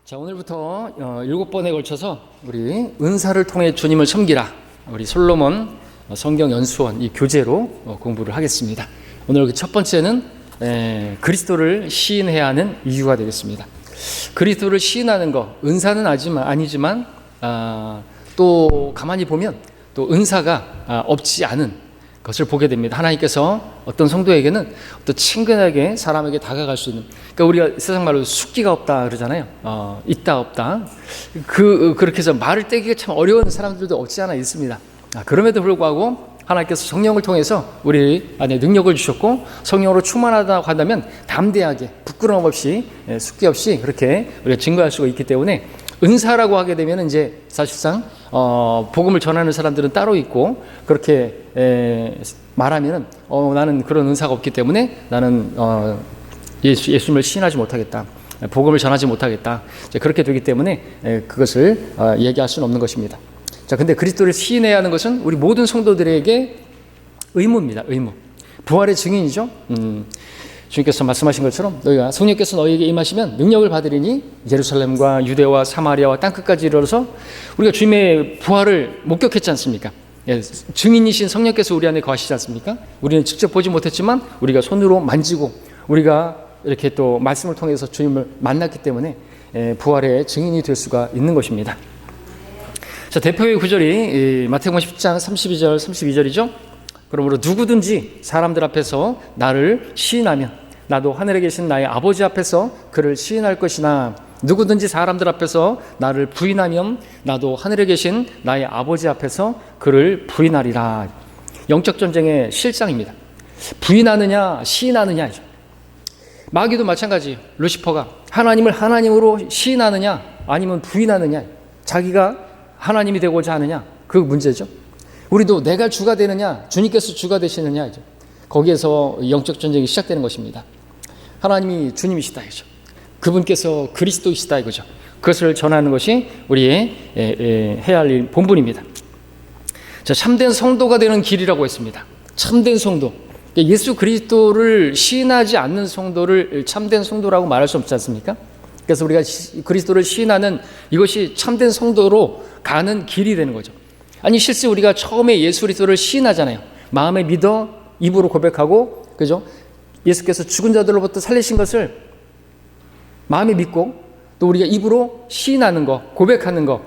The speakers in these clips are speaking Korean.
자, 오늘부터 7번에 걸쳐서 우리 은사를 통해 주님을 섬기라, 우리 솔로몬 성경 연수원 이 교재로 공부를 하겠습니다. 오늘 첫 번째는 그리스도를 시인해야 하는 이유가 되겠습니다. 그리스도를 시인하는 거, 은사는 아니지만 또 가만히 보면 또 은사가 없지 않은 것을 보게 됩니다. 하나님께서 어떤 성도에게는 또 친근하게 사람에게 다가갈 수 있는, 그러니까 우리가 세상 말로 숫기가 없다 그러잖아요. 있다 없다. 그렇게 해서 말을 떼기가 참 어려운 사람들도 없지 않아 있습니다. 그럼에도 불구하고 하나님께서 성령을 통해서 우리 안에 능력을 주셨고 성령으로 충만하다고 한다면 담대하게 부끄러움 없이 숫기 없이 그렇게 우리가 증거할 수가 있기 때문에 은사라고 하게 되면 이제 사실상 복음을 전하는 사람들은 따로 있고 그렇게 말하면은 나는 그런 은사가 없기 때문에 나는 예수님을 시인하지 못하겠다, 복음을 전하지 못하겠다, 그렇게 되기 때문에 그것을 얘기할 수는 없는 것입니다. 자, 근데 그리스도를 시인해야 하는 것은 우리 모든 성도들에게 의무입니다. 의무. 부활의 증인이죠. 주님께서 말씀하신 것처럼 너희가 성령께서 너희에게 임하시면 능력을 받으리니 예루살렘과 유대와 사마리아와 땅끝까지 이르러서, 우리가 주님의 부활을 목격했지 않습니까? 증인이신 성령께서 우리 안에 거하시지 않습니까? 우리는 직접 보지 못했지만 우리가 손으로 만지고 우리가 이렇게 또 말씀을 통해서 주님을 만났기 때문에 부활의 증인이 될 수가 있는 것입니다. 자, 대표의 구절이 마태복음 10장 32절 32절이죠. 그러므로 누구든지 사람들 앞에서 나를 시인하면 나도 하늘에 계신 나의 아버지 앞에서 그를 시인할 것이나, 누구든지 사람들 앞에서 나를 부인하면 나도 하늘에 계신 나의 아버지 앞에서 그를 부인하리라. 영적 전쟁의 실상입니다. 부인하느냐 시인하느냐죠. 마귀도 마찬가지예요. 루시퍼가 하나님을 하나님으로 시인하느냐 아니면 부인하느냐, 자기가 하나님이 되고자 하느냐, 그 문제죠. 우리도 내가 주가 되느냐 주님께서 주가 되시느냐, 거기에서 영적 전쟁이 시작되는 것입니다. 하나님이 주님이시다 이거죠. 그분께서 그리스도이시다 이거죠. 그것을 전하는 것이 우리의 해야 할 본분입니다. 자, 참된 성도가 되는 길이라고 했습니다. 참된 성도, 예수 그리스도를 시인하지 않는 성도를 참된 성도라고 말할 수 없지 않습니까? 그래서 우리가 그리스도를 시인하는 이것이 참된 성도로 가는 길이 되는 거죠. 아니, 실제 우리가 처음에 예수 그리스도를 시인하잖아요. 마음에 믿어 입으로 고백하고, 그죠? 예수께서 죽은 자들로부터 살리신 것을 마음에 믿고 또 우리가 입으로 시인하는 거, 고백하는 거,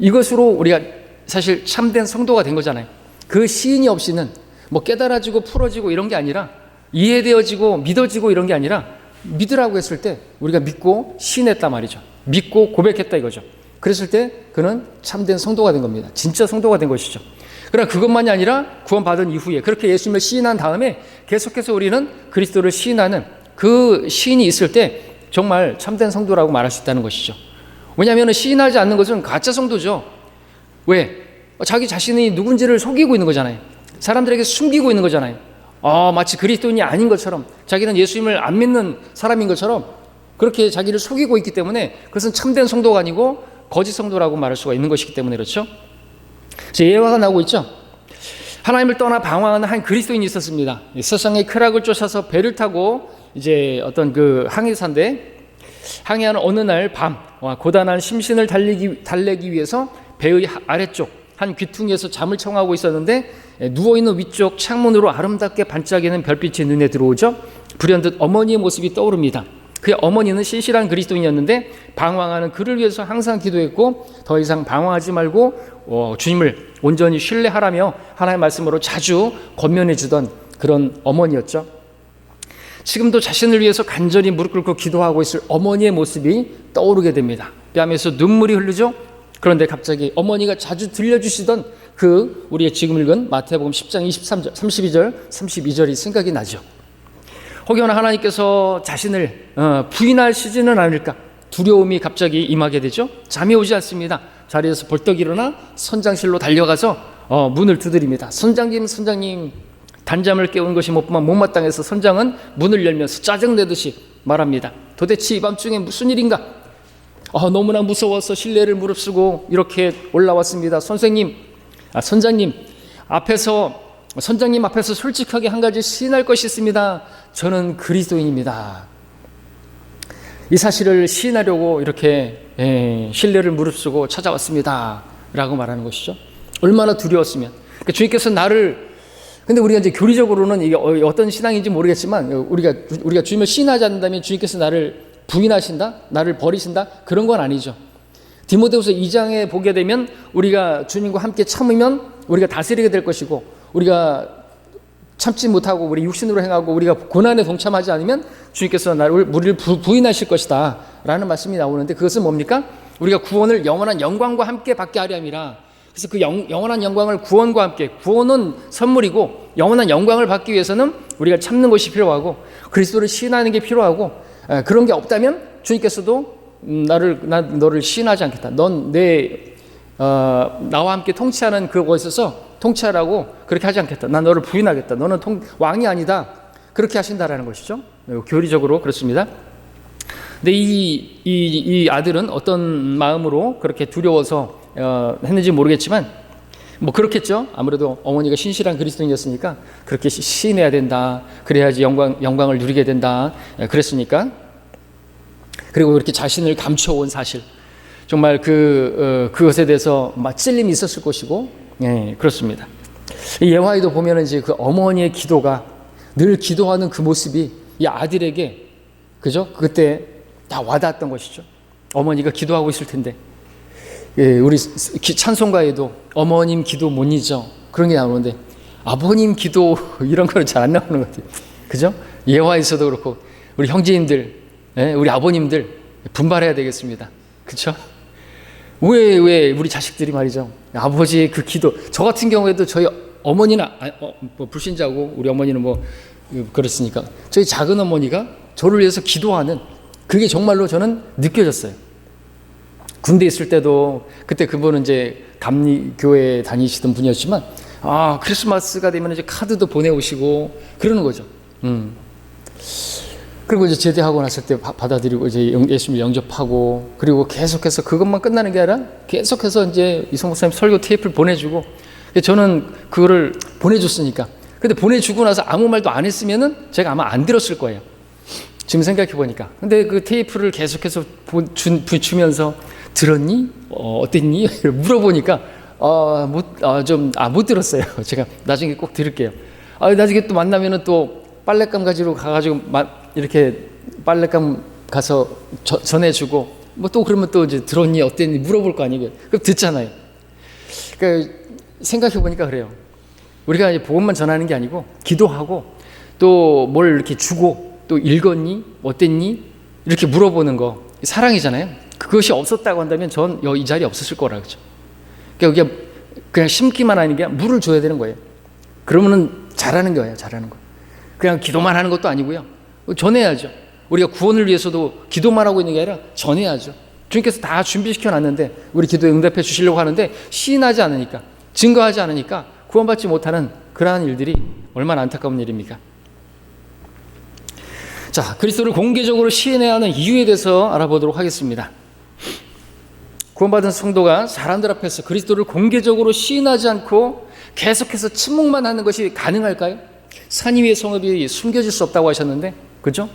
이것으로 우리가 사실 참된 성도가 된 거잖아요. 그 시인이 없이는 뭐 깨달아지고 풀어지고 이런 게 아니라, 이해되어지고 믿어지고 이런 게 아니라, 믿으라고 했을 때 우리가 믿고 시인했단 말이죠. 믿고 고백했다 이거죠. 그랬을 때 그는 참된 성도가 된 겁니다. 진짜 성도가 된 것이죠. 그러나 그것만이 아니라 구원받은 이후에 그렇게 예수님을 시인한 다음에 계속해서 우리는 그리스도를 시인하는 그 시인이 있을 때 정말 참된 성도라고 말할 수 있다는 것이죠. 왜냐하면 시인하지 않는 것은 가짜 성도죠. 왜? 자기 자신이 누군지를 속이고 있는 거잖아요. 사람들에게 숨기고 있는 거잖아요. 마치 그리스도인이 아닌 것처럼, 자기는 예수님을 안 믿는 사람인 것처럼 그렇게 자기를 속이고 있기 때문에 그것은 참된 성도가 아니고 거짓 성도라고 말할 수가 있는 것이기 때문에 그렇죠. 예화가 나오고 있죠. 하나님을 떠나 방황하는 한 그리스도인이 있었습니다. 세상의 쾌락을 쫓아서 배를 타고 이제 어떤 그 항해사인데, 항해하는 어느 날 밤 고단한 심신을 달래기 위해서 배의 아래쪽 한 귀퉁이에서 잠을 청하고 있었는데, 누워있는 위쪽 창문으로 아름답게 반짝이는 별빛이 눈에 들어오죠. 불현듯 어머니의 모습이 떠오릅니다. 그의 어머니는 신실한 그리스도인이었는데 방황하는 그를 위해서 항상 기도했고, 더 이상 방황하지 말고 주님을 온전히 신뢰하라며 하나님의 말씀으로 자주 권면해 주던 그런 어머니였죠. 지금도 자신을 위해서 간절히 무릎 꿇고 기도하고 있을 어머니의 모습이 떠오르게 됩니다. 뺨에서 눈물이 흐르죠. 그런데 갑자기 어머니가 자주 들려주시던 그 우리의 지금 읽은 마태복음 10장 23절, 32절, 32절이 생각이 나죠. 혹여나 하나님께서 자신을 부인하시지는 않을까 두려움이 갑자기 임하게 되죠. 잠이 오지 않습니다. 자리에서 벌떡 일어나 선장실로 달려가서 문을 두드립니다. 선장님, 단잠을 깨운 것이 못마땅해서 선장은 문을 열면서 짜증내듯이 말합니다. 도대체 이 밤중에 무슨 일인가? 너무나 무서워서 실내를 무릅쓰고 이렇게 올라왔습니다. 선장님 앞에서 솔직하게 한 가지 시인할 것이 있습니다. 저는 그리스도인입니다. 이 사실을 시인하려고 이렇게 신뢰를 무릅쓰고 찾아왔습니다 라고 말하는 것이죠. 얼마나 두려웠으면. 그러니까 주님께서 근데 우리가 이제 교리적으로는 이게 어떤 신앙인지 모르겠지만, 우리가 주님을 시인하지 않는다면 주님께서 나를 부인하신다? 나를 버리신다? 그런 건 아니죠. 디모데후서 2장에 보게 되면 우리가 주님과 함께 참으면 우리가 다스리게 될 것이고, 우리가 참지 못하고 우리 육신으로 행하고 우리가 고난에 동참하지 않으면 주님께서 우리를 부인하실 것이다 라는 말씀이 나오는데, 그것은 뭡니까? 우리가 구원을 영원한 영광과 함께 받게 하려 함이라. 그래서 그 영원한 영광을 구원과 함께, 구원은 선물이고 영원한 영광을 받기 위해서는 우리가 참는 것이 필요하고 그리스도를 시인하는 게 필요하고, 그런 게 없다면 주님께서도 너를 시인하지 않겠다. 넌 나와 함께 통치하는 그곳에 있어서 통치하라고 그렇게 하지 않겠다. 난 너를 부인하겠다. 너는 왕이 아니다. 그렇게 하신다라는 것이죠. 교리적으로 그렇습니다. 근데 이 아들은 어떤 마음으로 그렇게 두려워서 했는지 모르겠지만, 뭐 그렇겠죠. 아무래도 어머니가 신실한 그리스도인이었으니까 그렇게 시인해야 된다. 그래야지 영광을 누리게 된다. 그랬으니까. 그리고 그렇게 자신을 감춰온 사실, 정말 그것에 대해서 막 찔림이 있었을 것이고, 그렇습니다. 이 예화에도 보면은 이제 그 어머니의 기도가, 늘 기도하는 그 모습이 이 아들에게, 그죠? 그때 다 와닿았던 것이죠. 어머니가 기도하고 있을 텐데, 우리 찬송가에도 어머님 기도 못 잊어 그런 게 나오는데, 아버님 기도 이런 거는 잘 안 나오는 것 같아요. 그죠? 예화에서도 그렇고, 우리 형제님들, 우리 아버님들 분발해야 되겠습니다. 그렇죠? 왜 우리 자식들이 말이죠, 아버지의 그 기도, 저 같은 경우에도 저희 어머니는 뭐 불신자고 우리 어머니는 뭐 그렇으니까 저희 작은 어머니가 저를 위해서 기도하는 그게 정말로 저는 느껴졌어요. 군대 있을 때도, 그때 그분은 이제 감리교회 다니시던 분이었지만, 크리스마스가 되면 이제 카드도 보내오시고 그러는 거죠. 그리고 이제 제대하고 났을 때 받아들이고 이제 예수님 영접하고, 그리고 계속해서 그것만 끝나는 게 아니라 계속해서 이제 이성 목사님 설교 테이프를 보내주고, 저는 그거를 보내줬으니까. 근데 보내주고 나서 아무 말도 안 했으면은 제가 아마 안 들었을 거예요. 지금 생각해 보니까. 근데 그 테이프를 계속해서 주면서 들었니? 어땠니? 물어보니까 못 들었어요. 제가 나중에 꼭 들을게요. 나중에 또 만나면은 또 빨랫감 가지러 가가지고 이렇게 빨랫감 가서 전해주고, 뭐 또 그러면 또 이제 들었니? 어땠니? 물어볼 거 아니에요. 그럼 듣잖아요. 그러니까 생각해 보니까 그래요. 우리가 이제 복음만 전하는 게 아니고 기도하고 또 뭘 이렇게 주고 또 읽었니? 어땠니? 이렇게 물어보는 거 사랑이잖아요. 그것이 없었다고 한다면 전 이 자리에 없었을 거라 그죠. 그러니까 그냥 심기만 하는 게 물을 줘야 되는 거예요. 그러면은 잘하는 거예요. 잘하는 거. 그냥 기도만 하는 것도 아니고요. 전해야죠. 우리가 구원을 위해서도 기도만 하고 있는 게 아니라 전해야죠. 주님께서 다 준비시켜 놨는데 우리 기도에 응답해 주시려고 하는데 시인하지 않으니까, 증거하지 않으니까 구원받지 못하는 그러한 일들이 얼마나 안타까운 일입니까? 자, 그리스도를 공개적으로 시인해야 하는 이유에 대해서 알아보도록 하겠습니다. 구원받은 성도가 사람들 앞에서 그리스도를 공개적으로 시인하지 않고 계속해서 침묵만 하는 것이 가능할까요? 산 위의 성읍이 숨겨질 수 없다고 하셨는데, 그죠?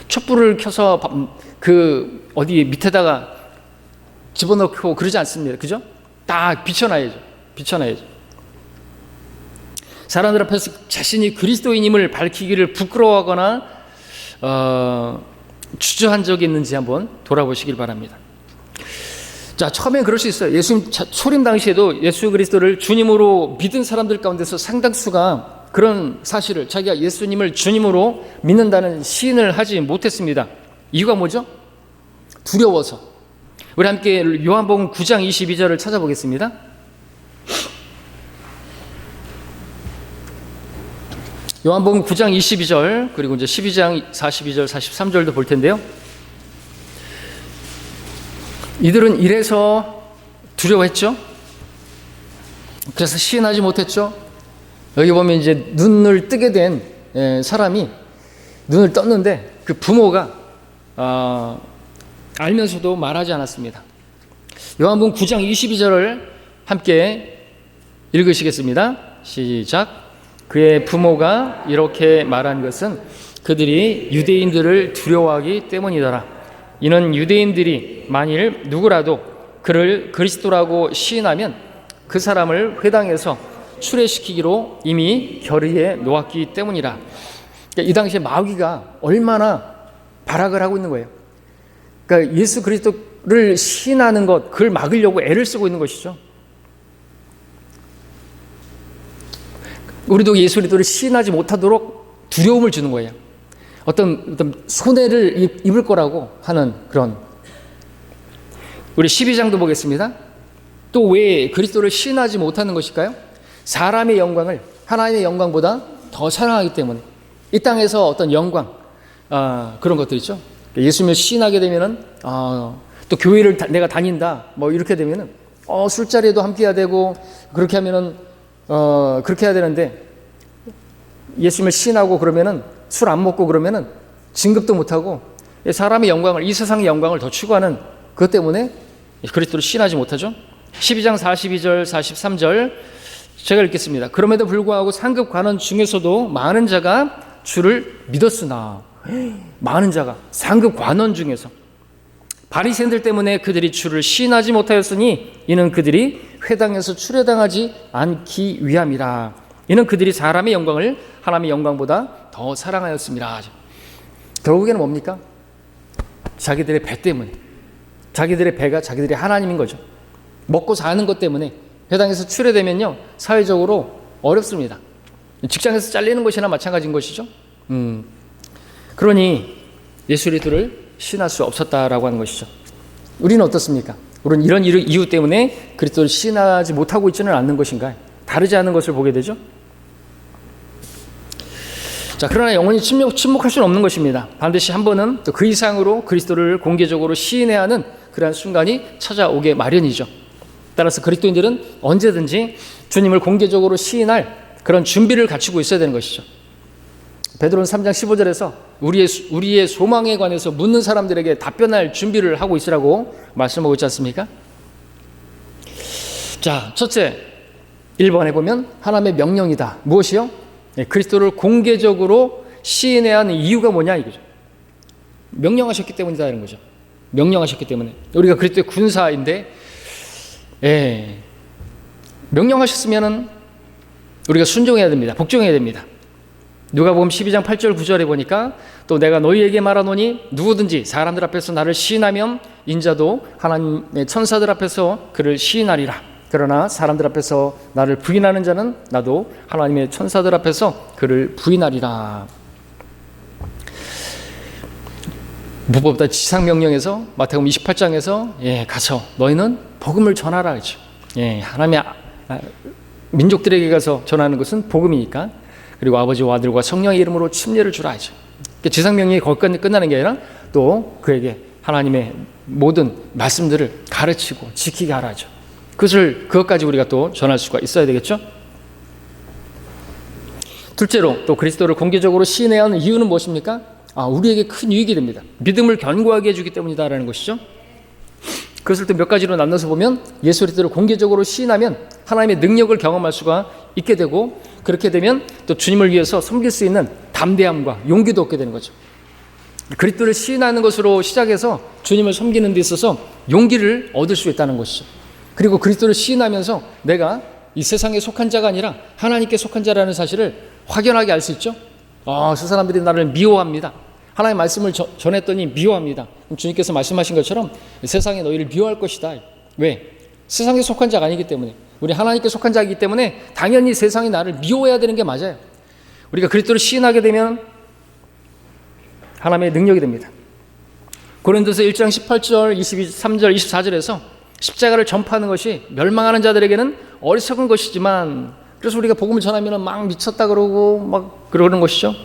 촛불을 켜서 어디 밑에다가 집어넣고 그러지 않습니다. 그죠? 딱 비춰놔야죠. 사람들 앞에서 자신이 그리스도인임을 밝히기를 부끄러워하거나 주저한 적이 있는지 한번 돌아보시길 바랍니다. 자, 처음엔 그럴 수 있어요. 예수님 초림 당시에도 예수 그리스도를 주님으로 믿은 사람들 가운데서 상당수가 그런 사실을, 자기가 예수님을 주님으로 믿는다는 시인을 하지 못했습니다. 이유가 뭐죠? 두려워서. 우리 함께 요한복음 9장 22절을 찾아보겠습니다. 요한복음 9장 22절, 그리고 이제 12장 42절, 43절도 볼 텐데요. 이들은 이래서 두려워했죠. 그래서 시인하지 못했죠. 여기 보면 이제 눈을 뜨게 된 사람이 눈을 떴는데 그 부모가 알면서도 말하지 않았습니다. 요한복음 9장 22절을 함께 읽으시겠습니다. 시작. 그의 부모가 이렇게 말한 것은 그들이 유대인들을 두려워하기 때문이더라. 이는 유대인들이 만일 누구라도 그를 그리스도라고 시인하면 그 사람을 회당에서 출애시키기로 이미 결의해 놓았기 때문이라. 그러니까 이 당시에 마귀가 얼마나 발악을 하고 있는 거예요. 그러니까 예수 그리스도를 시인하는 것, 그걸 막으려고 애를 쓰고 있는 것이죠. 우리도 예수 그리스도를 시인하지 못하도록 두려움을 주는 거예요. 어떤 손해를 입을 거라고 하는 그런. 우리 12장도 보겠습니다. 또 왜 그리스도를 시인하지 못하는 것일까요? 사람의 영광을 하나님의 영광보다 더 사랑하기 때문에. 이 땅에서 어떤 영광, 그런 것들 있죠. 예수님을 시인하게 되면은 또 교회를 내가 다닌다, 뭐 이렇게 되면은 술자리에도 함께 해야 되고, 그렇게 하면은 그렇게 해야 되는데, 예수님을 시인하고 그러면은 술 안 먹고 그러면은 진급도 못 하고 사람의 영광을, 이 세상의 영광을 더 추구하는 그것 때문에 그리스도를 시인하지 못하죠. 12장 42절 43절 제가 읽겠습니다. 그럼에도 불구하고 상급 관원 중에서도 많은 자가 주를 믿었으나, 많은 자가 상급 관원 중에서 바리새인들 때문에 그들이 주를 시인하지 못하였으니 이는 그들이 회당에서 출애당하지 않기 위함이라. 이는 그들이 사람의 영광을 하나님의 영광보다 더 사랑하였습니다. 결국에는 뭡니까? 자기들의 배 때문에, 자기들의 배가 자기들이 하나님인 거죠. 먹고 사는 것 때문에 회당에서 출애되면요 사회적으로 어렵습니다. 직장에서 잘리는 것이나 마찬가지인 것이죠. 그러니 예수 그리스도를 시인할 수 없었다라고 하는 것이죠. 우리는 어떻습니까? 우리는 이런 이유 때문에 그리스도를 시인하지 못하고 있지는 않는 것인가? 다르지 않은 것을 보게 되죠. 자, 그러나 영원히 침묵할 수는 없는 것입니다. 반드시 한 번은 또 그 이상으로 그리스도를 공개적으로 시인해야 하는 그러한 순간이 찾아오게 마련이죠. 따라서 그리스도인들은 언제든지 주님을 공개적으로 시인할 그런 준비를 갖추고 있어야 되는 것이죠. 베드로는 3장 15절에서 우리의 소망에 관해서 묻는 사람들에게 답변할 준비를 하고 있으라고 말씀하고 있지 않습니까? 자, 첫째 1번에 보면 하나님의 명령이다. 무엇이요? 그리스도를 공개적으로 시인해야 하는 이유가 뭐냐 이거죠. 명령하셨기 때문이다 이런 거죠. 명령하셨기 때문에. 우리가 그리스도의 군사인데, 명령하셨으면은 우리가 순종해야 됩니다. 복종해야 됩니다. 누가복음 12장 8절 9절에 보니까 또 내가 너희에게 말하노니 누구든지 사람들 앞에서 나를 시인하면 인자도 하나님의 천사들 앞에서 그를 시인하리라. 그러나 사람들 앞에서 나를 부인하는 자는 나도 하나님의 천사들 앞에서 그를 부인하리라. 무법보다 지상명령에서 마태복음 28장에서 가서 너희는 복음을 전하라 그렇죠. 하나님의 민족들에게 가서 전하는 것은 복음이니까. 그리고 아버지와 아들과 성령의 이름으로 침례를 주라 하죠. 지상명령이 거기까지 끝나는 게 아니라 또 그에게 하나님의 모든 말씀들을 가르치고 지키게 하라죠. 그것까지 우리가 또 전할 수가 있어야 되겠죠. 둘째로 또 그리스도를 공개적으로 시인해야 하는 이유는 무엇입니까? 우리에게 큰 유익이 됩니다. 믿음을 견고하게 해주기 때문이다라는 것이죠. 그것을 또 몇 가지로 나눠서 보면 예수 그리스도를 공개적으로 시인하면 하나님의 능력을 경험할 수가 있게 되고, 그렇게 되면 또 주님을 위해서 섬길 수 있는 담대함과 용기도 얻게 되는 거죠. 그리스도를 시인하는 것으로 시작해서 주님을 섬기는 데 있어서 용기를 얻을 수 있다는 것이죠. 그리고 그리스도를 시인하면서 내가 이 세상에 속한 자가 아니라 하나님께 속한 자라는 사실을 확연하게 알 수 있죠. 저 사람들이 나를 미워합니다. 하나님의 말씀을 전했더니 미워합니다. 주님께서 말씀하신 것처럼 세상에 너희를 미워할 것이다. 왜? 세상에 속한 자가 아니기 때문에. 우리 하나님께 속한 자이기 때문에 당연히 세상이 나를 미워해야 되는 게 맞아요. 우리가 그리스도를 시인하게 되면 하나님의 능력이 됩니다. 고린도서 1장 18절, 23절, 24절에서 십자가를 전파하는 것이 멸망하는 자들에게는 어리석은 것이지만, 그래서 우리가 복음을 전하면 막 미쳤다 그러고 막 그러는 것이죠.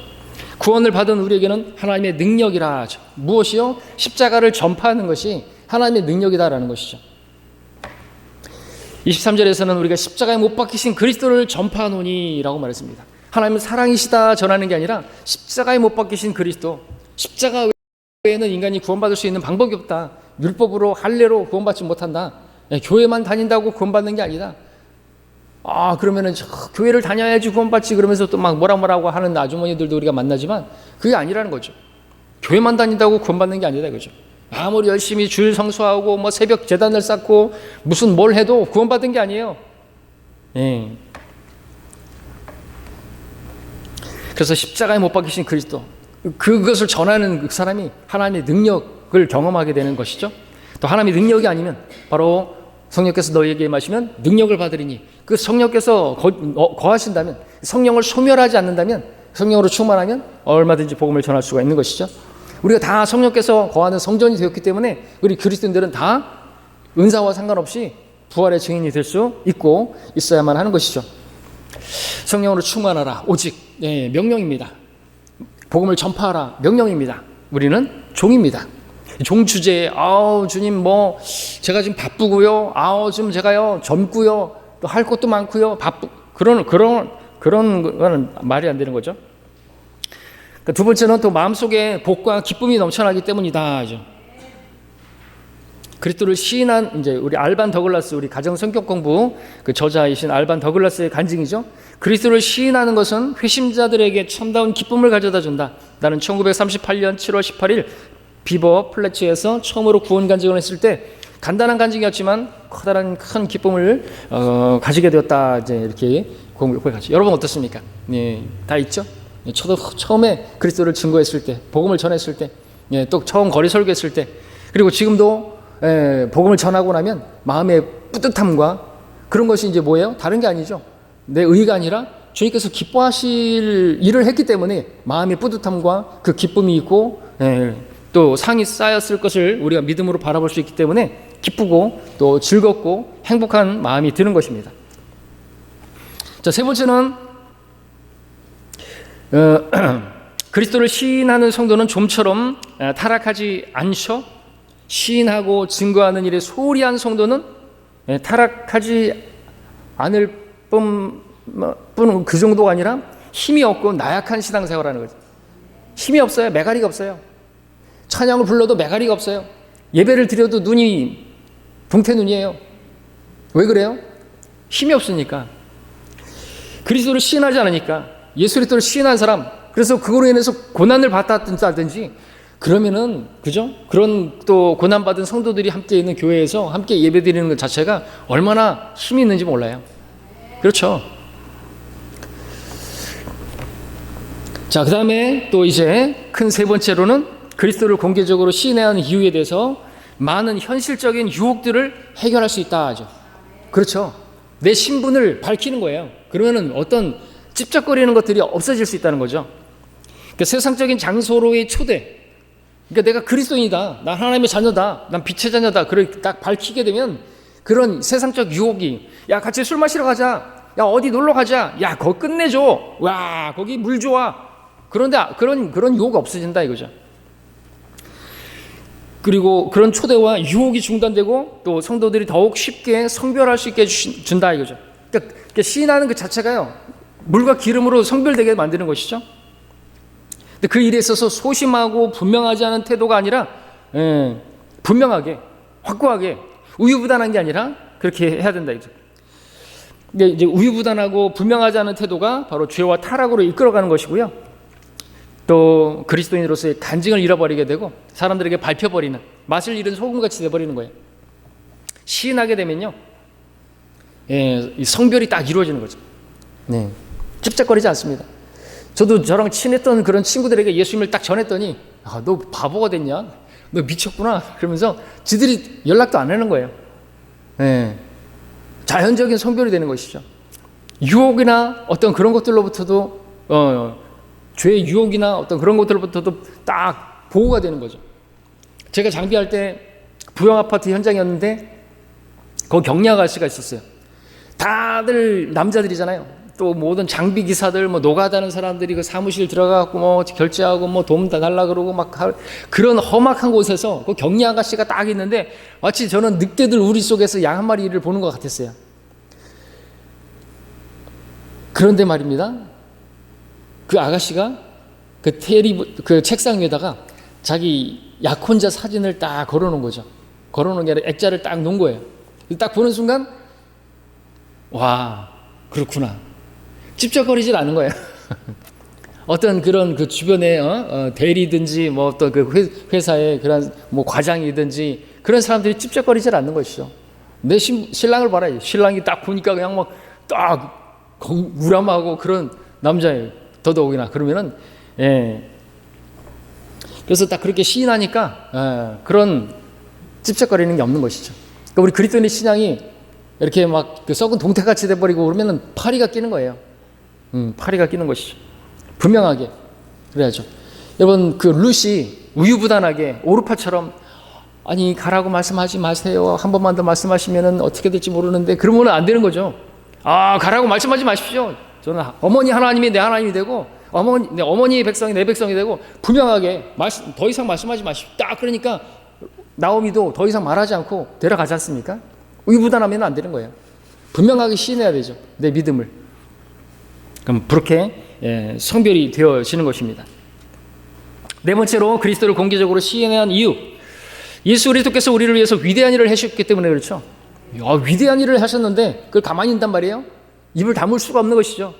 구원을 받은 우리에게는 하나님의 능력이라 하죠. 무엇이요? 십자가를 전파하는 것이 하나님의 능력이다라는 것이죠. 23절에서는 우리가 십자가에 못 박히신 그리스도를 전파하노니 라고 말했습니다. 하나님은 사랑이시다 전하는 게 아니라 십자가에 못 박히신 그리스도, 십자가 외에는 인간이 구원받을 수 있는 방법이 없다. 율법으로 할례로 구원받지 못한다. 교회만 다닌다고 구원받는 게 아니다. 그러면은 교회를 다녀야지 구원받지 그러면서 또 막 뭐라고 하는 아주머니들도 우리가 만나지만 그게 아니라는 거죠. 교회만 다닌다고 구원받는 게 아니다 이거죠. 아무리 열심히 주일 성수하고 뭐 새벽 제단을 쌓고 무슨 뭘 해도 구원받은 게 아니에요. 예. 그래서 십자가에 못 박히신 그리스도, 그것을 전하는 그 사람이 하나님의 능력을 경험하게 되는 것이죠. 또 하나님의 능력이 아니면 바로 성령께서 너희에게 임하시면 능력을 받으리니, 그 성령께서 거하신다면, 성령을 소멸하지 않는다면, 성령으로 충만하면 얼마든지 복음을 전할 수가 있는 것이죠. 우리가 다 성령께서 거하는 성전이 되었기 때문에 우리 그리스도인들은 다 은사와 상관없이 부활의 증인이 될 수 있고 있어야만 하는 것이죠. 성령으로 충만하라, 오직 명령입니다. 복음을 전파하라, 명령입니다. 우리는 종입니다. 종 주제에 주님 뭐 제가 지금 바쁘고요, 지금 제가요 젊고요, 또 할 것도 많고요, 그런 거는 말이 안 되는 거죠. 두 번째는 또 마음속에 복과 기쁨이 넘쳐나기 때문이다. 그리스도를 시인한 이제 우리 알반 더글라스, 우리 가정 성격 공부 그 저자이신 알반 더글라스의 간증이죠. 그리스도를 시인하는 것은 회심자들에게 참다운 기쁨을 가져다 준다. 나는 1938년 7월 18일 비버 플래츠에서 처음으로 구원 간증을 했을 때 간단한 간증이었지만 커다란 큰 기쁨을 가지게 되었다. 이제 이렇게 고백하죠. 여러분 어떻습니까? 네, 다 있죠. 저도 처음에 그리스도를 증거했을 때, 복음을 전했을 때, 또 처음 거리 설교했을 때, 그리고 지금도 복음을 전하고 나면 마음의 뿌듯함과 그런 것이 이제 뭐예요? 다른 게 아니죠. 내 의가 아니라 주님께서 기뻐하실 일을 했기 때문에 마음의 뿌듯함과 그 기쁨이 있고, 또 상이 쌓였을 것을 우리가 믿음으로 바라볼 수 있기 때문에 기쁘고 또 즐겁고 행복한 마음이 드는 것입니다. 자, 세 번째는 그리스도를 시인하는 성도는 좀처럼 타락하지 않죠. 시인하고 증거하는 일에 소홀히 한 성도는 타락하지 않을 뿐 그 정도가 아니라 힘이 없고 나약한 신앙생활하는 거죠. 힘이 없어요. 메가리가 없어요. 찬양을 불러도 메가리가 없어요. 예배를 드려도 눈이 동태눈이에요. 왜 그래요? 힘이 없으니까. 그리스도를 시인하지 않으니까. 예수 그리스도를 시인한 사람, 그래서 그거로 인해서 고난을 받았든지 그러면은, 그죠? 그런 또 고난받은 성도들이 함께 있는 교회에서 함께 예배드리는 것 자체가 얼마나 힘이 있는지 몰라요. 그렇죠? 자, 그 다음에 또 이제 큰 세 번째로는 그리스도를 공개적으로 시인해야 하는 이유에 대해서 많은 현실적인 유혹들을 해결할 수 있다 하죠. 그렇죠? 내 신분을 밝히는 거예요. 그러면은 어떤 찝쩍거리는 것들이 없어질 수 있다는 거죠. 그러니까 세상적인 장소로의 초대, 그러니까 내가 그리스도인이다, 난 하나님의 자녀다, 난 빛의 자녀다, 그걸 딱 밝히게 되면 그런 세상적 유혹이, 야 같이 술 마시러 가자, 야 어디 놀러 가자, 야 거기 끝내줘, 와 거기 물 좋아, 그런데 그런 유혹이 없어진다 이거죠. 그리고 그런 초대와 유혹이 중단되고 또 성도들이 더욱 쉽게 성별할 수 있게 준다 이거죠. 그러니까 시인하는 그 자체가요, 물과 기름으로 성별되게 만드는 것이죠. 근데 그 일에 있어서 소심하고 분명하지 않은 태도가 아니라 분명하게, 확고하게, 우유부단한 게 아니라 그렇게 해야 된다 이거죠. 근데 이제 우유부단하고 분명하지 않은 태도가 바로 죄와 타락으로 이끌어가는 것이고요. 또 그리스도인으로서의 간증을 잃어버리게 되고 사람들에게 밟혀버리는, 맛을 잃은 소금같이 돼버리는 거예요. 시인하게 되면요, 이 성별이 딱 이루어지는 거죠. 네, 찝쩍거리지 않습니다. 저도 저랑 친했던 그런 친구들에게 예수님을 딱 전했더니, 너 바보가 됐냐? 너 미쳤구나? 그러면서 지들이 연락도 안 하는 거예요. 자연적인 성별이 되는 것이죠. 유혹이나 어떤 그런 것들로부터도 죄의 유혹이나 어떤 그런 것들로부터도 딱 보호가 되는 거죠. 제가 장비할 때 부영 아파트 현장이었는데 거기 격리 아가씨가 있었어요. 다들 남자들이잖아요. 또 모든 장비 기사들, 뭐 노가다는 사람들이 그 사무실 들어가고 뭐 결제하고 뭐 돈 다 달라 그러고 막 그런 험악한 곳에서 그 격리 아가씨가 딱 있는데 마치 저는 늑대들 우리 속에서 양 한 마리를 보는 것 같았어요. 그런데 말입니다, 그 아가씨가 그 책상 위에다가 자기 약혼자 사진을 딱 걸어놓은 거죠. 걸어놓은 게 아니라 액자를 딱 놓은 거예요. 딱 보는 순간, 와, 그렇구나. 찝쩍거리질 않은 거예요. 어떤 그런 그 주변에 대리든지 뭐 어떤 그 회사의 그런 뭐 과장이든지 그런 사람들이 찝쩍거리질 않는 것이죠. 내 신랑을 봐라. 신랑이 딱 보니까 그냥 막 딱 우람하고 그런 남자예요. 더더욱이나 그러면은 그래서 딱 그렇게 시인하니까 그런 찝쩍거리는 게 없는 것이죠. 그러니까 우리 그리스도인의 신앙이 이렇게 막 그 썩은 동태같이 돼버리고 그러면은 파리가 끼는 거예요. 파리가 끼는 것이죠. 분명하게 그래야죠. 여러분 그 룻이 우유부단하게 오르파처럼 아니 가라고 말씀하지 마세요. 한 번만 더 말씀하시면은 어떻게 될지 모르는데 그러면 안 되는 거죠. 아 가라고 말씀하지 마십시오. 저는 어머니 하나님이 내 하나님이 되고 어머니의 백성이 내 백성이 되고 분명하게 더 이상 말씀하지 마십시오. 딱 그러니까 나오미도 더 이상 말하지 않고 데려가지 않습니까? 우유부단하면 안 되는 거예요. 분명하게 시인해야 되죠. 내 믿음을. 그럼 그렇게 성별이 되어지는 것입니다. 네 번째로 그리스도를 공개적으로 시인해야 한 이유. 예수 그리스도께서 우리를 위해서 위대한 일을 하셨기 때문에 그렇죠. 위대한 일을 하셨는데 그걸 가만히 있단 말이에요. 입을 다물 수가 없는 것이죠.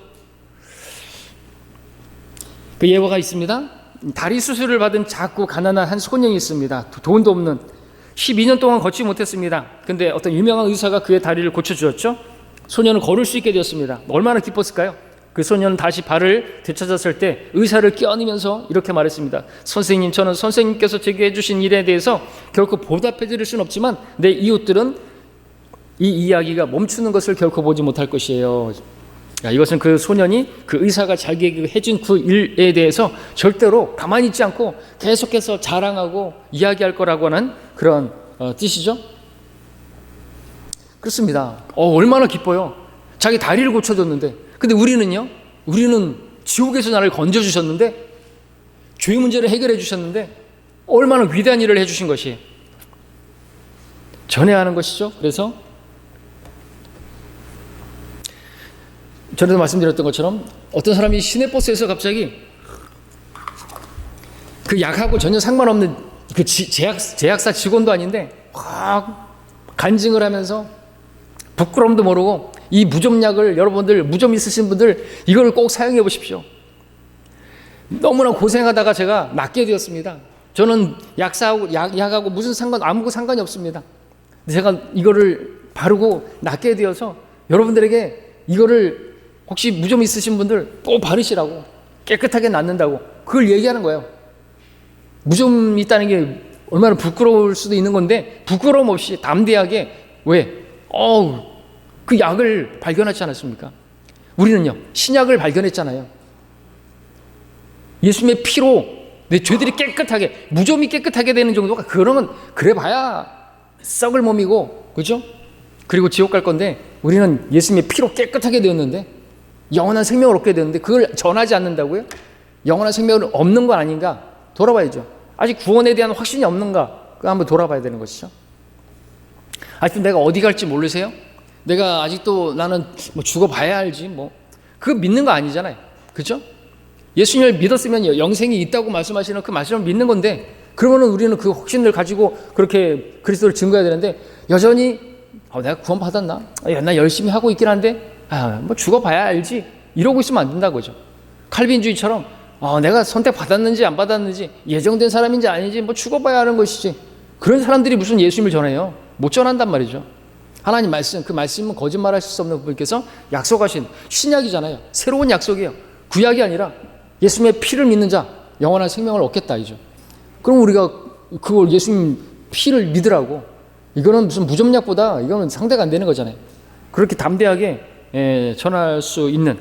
그 예화가 있습니다. 다리 수술을 받은 작고 가난한 한 소년이 있습니다. 돈도 없는 12년 동안 걷지 못했습니다. 근데 어떤 유명한 의사가 그의 다리를 고쳐주었죠. 소년은 걸을 수 있게 되었습니다. 얼마나 기뻤을까요? 그 소년은 다시 발을 되찾았을 때 의사를 껴안으면서 이렇게 말했습니다. 선생님, 저는 선생님께서 제게 해주신 일에 대해서 결코 보답해 드릴 수는 없지만 내 이웃들은 이 이야기가 멈추는 것을 결코 보지 못할 것이에요. 이것은 그 소년이 그 의사가 자기에게 해준 그 일에 대해서 절대로 가만히 있지 않고 계속해서 자랑하고 이야기할 거라고 하는 그런 뜻이죠. 그렇습니다. 얼마나 기뻐요. 자기 다리를 고쳐줬는데. 근데 우리는요? 우리는 지옥에서 나를 건져주셨는데 죄 문제를 해결해 주셨는데 얼마나 위대한 일을 해주신 것이 전해야 하는 것이죠. 그래서 전에도 말씀드렸던 것처럼 어떤 사람이 시내버스에서 갑자기 그 약하고 전혀 상관없는 그 제약사 직원도 아닌데 확 간증을 하면서 부끄러움도 모르고 이 무좀약을 여러분들 무좀 있으신 분들 이걸 꼭 사용해 보십시오. 너무나 고생하다가 제가 낫게 되었습니다. 저는 약하고 무슨 아무 상관이 없습니다. 제가 이거를 바르고 낫게 되어서 여러분들에게 이거를 혹시 무좀 있으신 분들 꼭 바르시라고 깨끗하게 낫는다고 그걸 얘기하는 거예요. 무좀 있다는 게 얼마나 부끄러울 수도 있는 건데 부끄러움 없이 담대하게 왜? 그 약을 발견하지 않았습니까? 우리는요 신약을 발견했잖아요. 예수님의 피로 내 죄들이 깨끗하게 무좀이 깨끗하게 되는 정도가 그러면 그래봐야 썩을 몸이고 그죠? 그리고 지옥 갈 건데 우리는 예수님의 피로 깨끗하게 되었는데 영원한 생명을 얻게 되는데 그걸 전하지 않는다고요? 영원한 생명은 없는 건 아닌가? 돌아봐야죠. 아직 구원에 대한 확신이 없는가? 그거 한번 돌아봐야 되는 것이죠. 아직도 내가 어디 갈지 모르세요? 내가 아직도 나는 뭐 죽어봐야 알지 뭐 그거 믿는 거 아니잖아요. 그죠? 예수님을 믿었으면 영생이 있다고 말씀하시는 그 말씀을 믿는 건데 그러면은 우리는 그 확신을 가지고 그렇게 그리스도를 증거해야 되는데 여전히 내가 구원 받았나? 나 열심히 하고 있긴 한데 뭐 죽어봐야 알지 이러고 있으면 안 된다고 그죠. 칼빈주의처럼 내가 선택받았는지 안 받았는지 예정된 사람인지 아닌지 뭐 죽어봐야 하는 것이지 그런 사람들이 무슨 예수님을 전해요. 못 전한단 말이죠. 하나님 말씀, 그 말씀은 거짓말하실 수 없는 분께서 약속하신 신약이잖아요. 새로운 약속이에요. 구약이 아니라 예수님의 피를 믿는 자 영원한 생명을 얻겠다 이죠. 그럼 우리가 그걸 예수님 피를 믿으라고 이거는 무슨 무좀약보다 이거는 상대가 안 되는 거잖아요. 그렇게 담대하게 전할 수 있는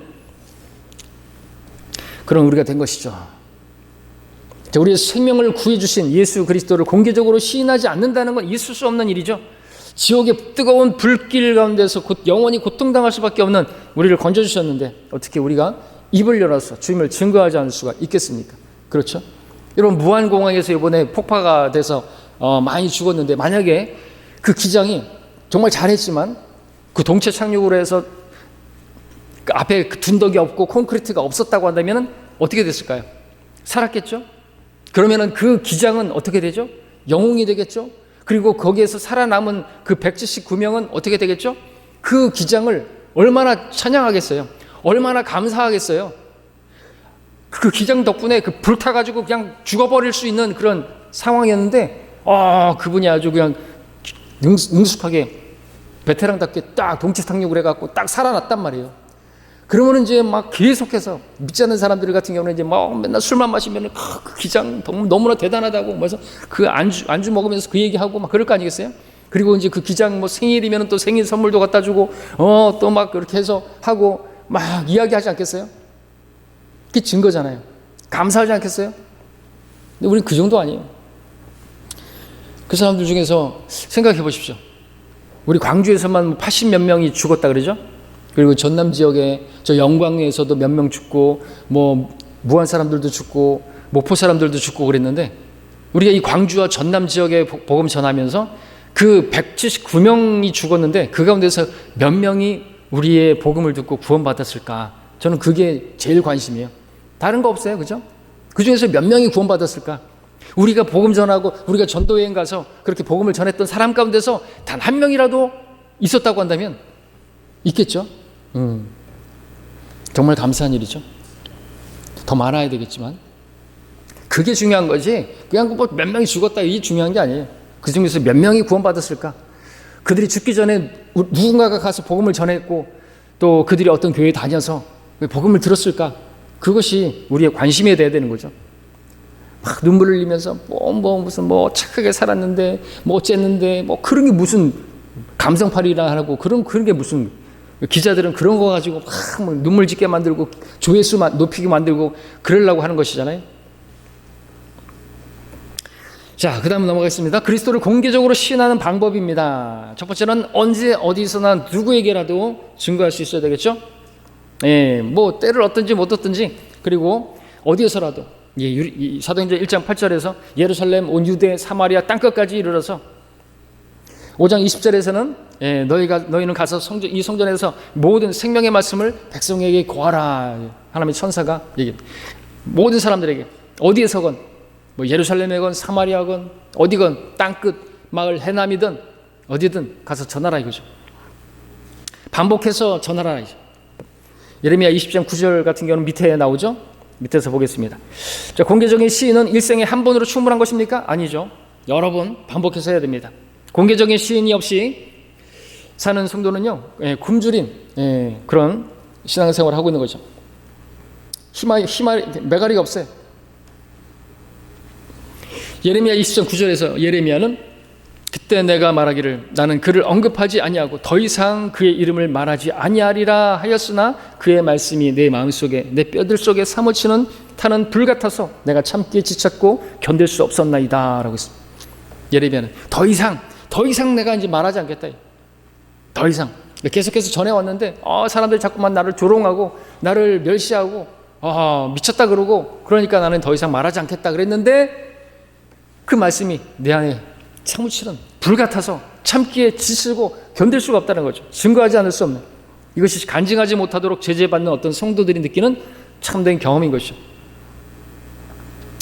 그런 우리가 된 것이죠. 우리의 생명을 구해주신 예수 그리스도를 공개적으로 시인하지 않는다는 건 있을 수 없는 일이죠. 지옥의 뜨거운 불길 가운데서 영원히 고통당할 수밖에 없는 우리를 건져주셨는데 어떻게 우리가 입을 열어서 주님을 증거하지 않을 수가 있겠습니까? 그렇죠? 여러분 무한공항에서 이번에 폭파가 돼서 많이 죽었는데 만약에 그 기장이 정말 잘했지만 그 동체 착륙으로 해서 그 앞에 둔덕이 없고 콘크리트가 없었다고 한다면 어떻게 됐을까요? 살았겠죠? 그러면은 그 기장은 어떻게 되죠? 영웅이 되겠죠? 그리고 거기에서 살아남은 그 179명은 어떻게 되겠죠? 그 기장을 얼마나 찬양하겠어요? 얼마나 감사하겠어요? 그 기장 덕분에 그 불타가지고 그냥 죽어버릴 수 있는 그런 상황이었는데, 그분이 아주 그냥 능숙하게 베테랑답게 딱 동체탕력을 해갖고 딱 살아났단 말이에요. 그러면 이제 막 계속해서 믿지 않는 사람들 같은 경우는 이제 막 맨날 술만 마시면 그 기장 너무나 대단하다고 그래서 그 안주 먹으면서 그 얘기하고 막 그럴 거 아니겠어요? 그리고 이제 그 기장 뭐 생일이면 또 생일 선물도 갖다 주고 또 막 그렇게 해서 하고 막 이야기하지 않겠어요? 그게 증거잖아요. 감사하지 않겠어요? 근데 우리는 그 정도 아니에요. 그 사람들 중에서 생각해 보십시오. 우리 광주에서만 80몇 명이 죽었다 그러죠? 그리고 전남 지역에 저 영광리에서도 몇 명 죽고 뭐 무안 사람들도 죽고 목포 사람들도 죽고 그랬는데, 우리가 이 광주와 전남 지역에 복음 전하면서 그 179명이 죽었는데 그 가운데서 몇 명이 우리의 복음을 듣고 구원받았을까? 저는 그게 제일 관심이에요. 다른 거 없어요. 그죠? 그 중에서 몇 명이 구원받았을까? 우리가 복음 전하고 우리가 전도여행 가서 그렇게 복음을 전했던 사람 가운데서 단 한 명이라도 있었다고 한다면 있겠죠? 정말 감사한 일이죠. 더 많아야 되겠지만 그게 중요한 거지, 그냥 뭐 몇 명이 죽었다 이게 중요한 게 아니에요. 그 중에서 몇 명이 구원받았을까? 그들이 죽기 전에 누군가가 가서 복음을 전했고 또 그들이 어떤 교회에 다녀서 복음을 들었을까? 그것이 우리의 관심이 돼야 되는 거죠. 막 눈물을 흘리면서 무슨 착하게 살았는데 뭐 어쨌는데 뭐 그런 게 무슨 감성팔이라 하고 그런 게 무슨, 기자들은 그런 거 가지고 막 눈물 짓게 만들고 조회수 높이게 만들고 그러려고 하는 것이잖아요. 자, 그 다음 넘어가겠습니다. 그리스도를 공개적으로 시인하는 방법입니다. 첫 번째는 언제 어디서나 누구에게라도 증거할 수 있어야 되겠죠. 뭐 때를 얻든지 못 얻든지, 그리고 어디에서라도 사도행전 1장 8절에서 예루살렘 온 유대 사마리아 땅끝까지 이르러서 5장 20절에서는 너희는 가서 이 성전에서 모든 생명의 말씀을 백성에게 고하라. 하나님의 천사가 얘기합니다. 모든 사람들에게 어디에서건 뭐 예루살렘이건 사마리아건 어디건 땅끝 마을 해남이든 어디든 가서 전하라 이거죠. 반복해서 전하라 이죠. 예레미야 20장 9절 같은 경우는 밑에 나오죠. 밑에서 보겠습니다. 자, 공개적인 시인은 일생에 한 번으로 충분한 것입니까? 아니죠. 여러 번 반복해서 해야 됩니다. 공개적인 시인이 없이 사는 성도는요, 굶주린 그런 신앙생활을 하고 있는 거죠. 매가리가 없어요. 예레미야 20장 9절에서 예레미야는 그때 내가 말하기를 나는 그를 언급하지 아니하고 더 이상 그의 이름을 말하지 아니하리라 하였으나 그의 말씀이 내 마음속에 내 뼈들 속에 사무치는 타는 불 같아서 내가 참기에 지쳤고 견딜 수 없었나이다 라고 했습니다. 예레미야는 더 이상 내가 이제 말하지 않겠다. 더 이상 계속해서 전해왔는데 사람들이 자꾸만 나를 조롱하고 나를 멸시하고 미쳤다 그러고, 그러니까 나는 더 이상 말하지 않겠다 그랬는데 그 말씀이 내 안에 사무치는 불 같아서 참기에 지치고 견딜 수가 없다는 거죠. 증거하지 않을 수 없는, 이것이 간증하지 못하도록 제재받는 어떤 성도들이 느끼는 참된 경험인 것이죠.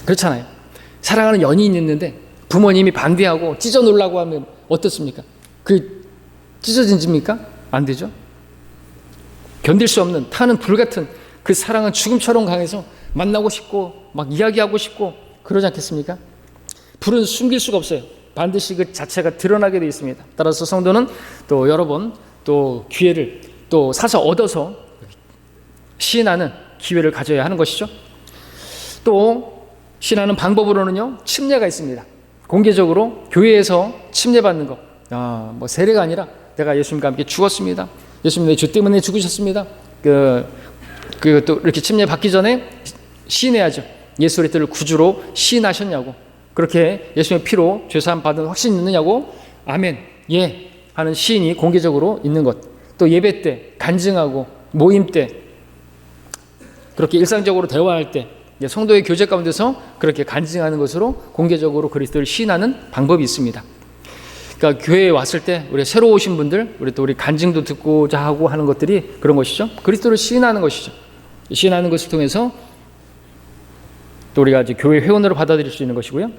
그렇잖아요. 사랑하는 연인이 있는데 부모님이 반대하고 찢어 놓으려고 하면 어떻습니까? 그 찢어진 집니까? 안 되죠. 견딜 수 없는 타는 불 같은 그 사랑은 죽음처럼 강해서 만나고 싶고 막 이야기하고 싶고 그러지 않겠습니까? 불은 숨길 수가 없어요. 반드시 그 자체가 드러나게 되어 있습니다. 따라서 성도는 또 여러 번 또 기회를 또 사서 얻어서 시인하는 기회를 가져야 하는 것이죠. 또 시인하는 방법으로는요, 침례가 있습니다. 공개적으로 교회에서 침례받는 것. 뭐 세례가 아니라 내가 예수님과 함께 죽었습니다. 예수님 내 죄 때문에 죽으셨습니다. 또 이렇게 침례 받기 전에 시인해야죠. 예수 그리스도를 구주로 시인하셨냐고, 그렇게 예수님의 피로 죄사함 받은 확신이 있느냐고, 아멘, 예 하는 시인이 공개적으로 있는 것. 또 예배 때 간증하고 모임 때 그렇게 일상적으로 대화할 때 성도의 교제 가운데서 그렇게 간증하는 것으로 공개적으로 그리스도를 시인하는 방법이 있습니다. 그러니까 교회에 왔을 때 우리 새로 오신 분들, 우리 간증도 듣고자 하고 하는 것들이 그런 것이죠. 그리스도를 시인하는 것이죠. 시인하는 것을 통해서 또 우리가 이제 교회 회원으로 받아들일 수 있는 것이고요.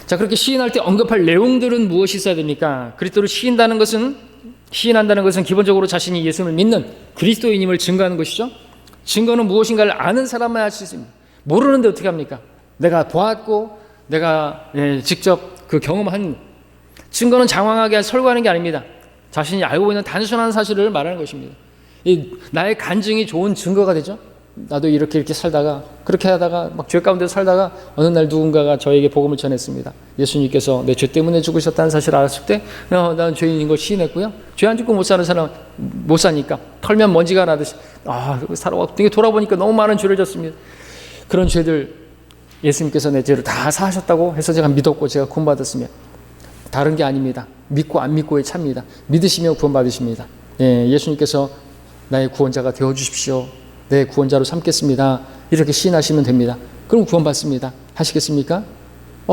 자, 그렇게 시인할 때 언급할 내용들은 무엇이 있어야 됩니까? 그리스도를 시인한다는 것은 기본적으로 자신이 예수님을 믿는 그리스도인임을 증거하는 것이죠. 증거는 무엇인가를 아는 사람만 할 수 있습니다. 모르는데 어떻게 합니까? 내가 보았고 내가 직접 그 경험한 증거는 장황하게 설교하는 게 아닙니다. 자신이 알고 있는 단순한 사실을 말하는 것입니다. 나의 간증이 좋은 증거가 되죠. 나도 이렇게 살다가 그렇게 하다가 막 죄 가운데 살다가 어느 날 누군가가 저에게 복음을 전했습니다. 예수님께서 내 죄 때문에 죽으셨다는 사실을 알았을 때 난 죄인인 걸 시인했고요. 죄 안 짓고 못 사는 사람 못 사니까 털면 먼지가 나듯이 살아왔더니 돌아보니까 너무 많은 죄를 졌습니다. 그런 죄들 예수님께서 내 죄를 다 사하셨다고 해서 제가 믿었고 제가 구원받았으면 다른 게 아닙니다. 믿고 안 믿고의 차입니다. 믿으시며 구원받으십니다. 예수님께서 나의 구원자가 되어주십시오. 내 구원자로 삼겠습니다. 이렇게 시인하시면 됩니다. 그럼 구원받습니다. 하시겠습니까?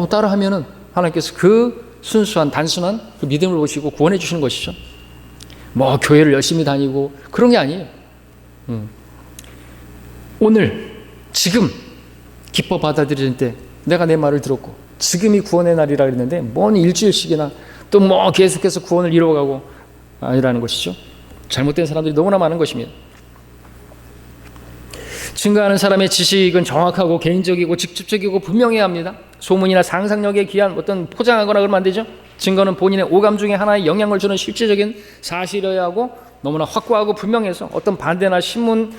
따라하면은 하나님께서 그 순수한 단순한 그 믿음을 보시고 구원해 주시는 것이죠. 뭐 교회를 열심히 다니고 그런 게 아니에요. 오늘 지금 기뻐 받아들이는 때 내가 내 말을 들었고 지금이 구원의 날이라 그랬는데 뭔 일주일씩이나 또 뭐 계속해서 구원을 이루어가고 아니라는 것이죠. 잘못된 사람들이 너무나 많은 것입니다. 증거하는 사람의 지식은 정확하고 개인적이고 직접적이고 분명해야 합니다. 소문이나 상상력에 기한 어떤 포장하거나 그러면 안 되죠. 증거는 본인의 오감 중에 하나의 영향을 주는 실제적인 사실이어야 하고 너무나 확고하고 분명해서 어떤 반대나 신문의